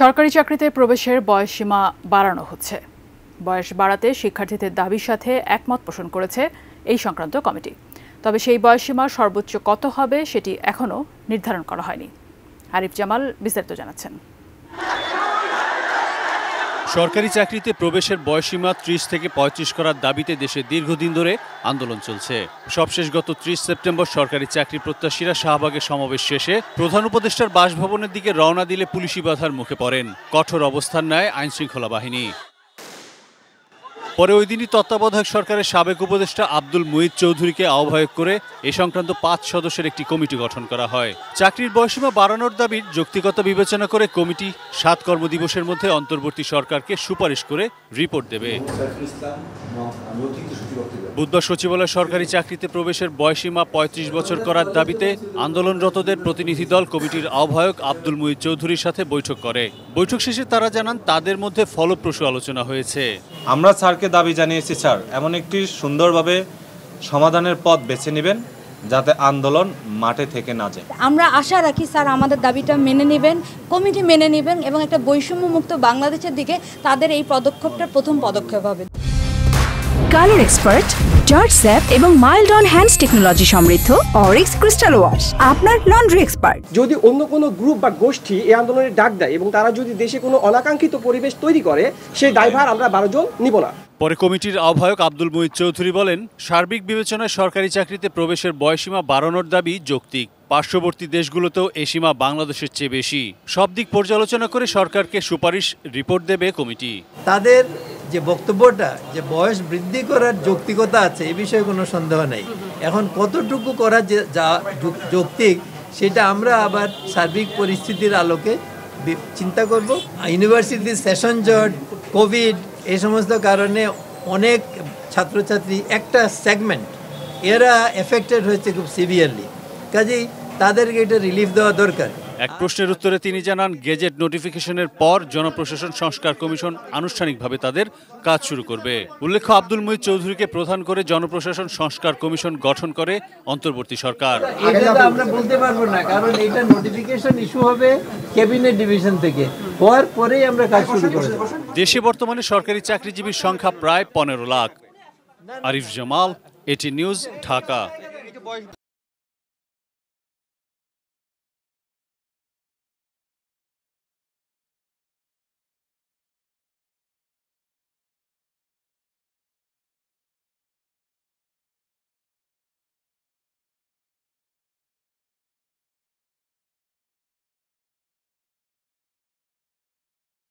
সরকারি চাকরিতে প্রবেশের বয়সসীমা বাড়ানো হচ্ছে। বয়স বাড়াতে শিক্ষার্থীদের দাবির সাথে একমত পোষণ করেছে এই সংক্রান্ত কমিটি। তবে সেই বয়সসীমা সর্বোচ্চ কত হবে সেটি এখনও নির্ধারণ করা হয়নি। আরিফ জামাল বিস্তারিত জানাচ্ছেন। সরকারি চাকরিতে প্রবেশের বয়সসীমা ৩০ থেকে ৩৫ করার দাবিতে দেশে দীর্ঘদিন ধরে আন্দোলন চলছে। সবশেষ গত ৩০ সেপ্টেম্বর সরকারি চাকরি প্রত্যাশীরা শাহবাগে সমাবেশ শেষে প্রধান উপদেষ্টার বাসভবনের দিকে রওনা দিলে পুলিশি বাধার মুখে পড়েন। কঠোর অবস্থান নেয় আইনশৃঙ্খলা বাহিনী। পরে ওই দিনই তত্ত্বাবধায়ক সরকারের সাবেক উপদেষ্টা আব্দুল মুঈদ চৌধুরীকে আহ্বায়ক করে এ সংক্রান্ত ৫ সদস্যের একটি কমিটি গঠন করা হয়। চাকরির বয়সসীমা বাড়ানোর দাবির যৌক্তিকতা বিবেচনা করে কমিটি ৭ কর্মদিবসের মধ্যে অন্তর্বর্তী সরকারকে সুপারিশ করে রিপোর্ট দেবে। বুধবার সচিবালয়ে সরকারি চাকরিতে প্রবেশের বয়সসীমা ৩৫ বছর করার দাবিতে আন্দোলনরতদের প্রতিনিধি দল কমিটির আহ্বায়ক আব্দুল মুঈদ চৌধুরীর সাথে বৈঠক করে। বৈঠক শেষে তারা জানান তাদের মধ্যে ফলপ্রসূ আলোচনা হয়েছে। আমরা স্যারকে দাবি জানিয়েছি, স্যার এমন একটি সুন্দরভাবে সমাধানের পথ বেছে নেবেন যাতে আন্দোলন মাঠে থেকে না যায়। আমরা আশা রাখি স্যার আমাদের দাবিটা মেনে নেবেন, কমিটি মেনে নেবেন এবং একটা বৈষম্যমুক্ত বাংলাদেশের দিকে তাদের এই পদক্ষেপটা প্রথম পদক্ষেপ হবে। কালার এক্সপার্ট, জর্জ স্যাপ এবং মাইল্ড অন হ্যান্ডস টেকনোলজি সমৃদ্ধ অরিক্স ক্রিস্টাল ওয়াশ আপনার লন্ড্রি এক্সপার্ট। যদি অন্য কোনো গ্রুপ বা গোষ্ঠী এই আন্দোলনের ডাক দেয় এবং তারা যদি দেশে কোনো অনাকাঙ্ক্ষিত পরিবেশ তৈরি করে, সেই দায়ভার আমরা ১২ জন নিব না। পরে কমিটির আহ্বায়ক আব্দুল মুঈদ চৌধুরী বলেন, সার্বিক বিবেচনায় সরকারি চাকরিতে প্রবেশের বয়সসীমা বাড়ানোর দাবি যৌক্তিক। পার্শ্ববর্তী দেশগুলোতেও এ সীমা বাংলাদেশের চেয়ে বেশি। সব দিক পর্যালোচনা করে সরকারকে সুপারিশ রিপোর্ট দেবে কমিটি। তাদের যে বক্তব্যটা যে বয়স বৃদ্ধি করার যৌক্তিকতা আছে এ বিষয়ে কোনো সন্দেহ নেই। এখন কতটুকু করা যা যৌক্তিক সেটা আমরা আবার সার্বিক পরিস্থিতির আলোকে চিন্তা করব। ইউনিভার্সিটির সেশন জট, কোভিড এই সমস্ত কারণে অনেক ছাত্রছাত্রী একটা সেগমেন্ট এরা এফেক্টেড হয়েছে খুব সিভিয়ারলি, কাজেই তাদেরকে এটা রিলিফ দেওয়া দরকার। এক প্রশ্নের উত্তরে তিনি জানান, গেজেট নোটিফিকেশনের পর জনপ্রশাসন সংস্কার কমিশন আনুষ্ঠানিকভাবে তাদের কাজ শুরু করবে। উল্লেখ্য, আব্দুল মুঈদ চৌধুরীকে প্রধান করে জনপ্রশাসন সংস্কার কমিশন গঠন করে অন্তর্বর্তী সরকার। এটা আমরা বলতে পারবো না, কারণ এটা নোটিফিকেশন ইস্যু হবে ক্যাবিনেট ডিভিশন থেকে, হওয়ার পরেই আমরা কাজ শুরু করব। দেশে বর্তমানে সরকারি চাকরিজীবীর সংখ্যা প্রায় ১৫ লাখ। আরিফ জামাল, এটি নিউজ, ঢাকা।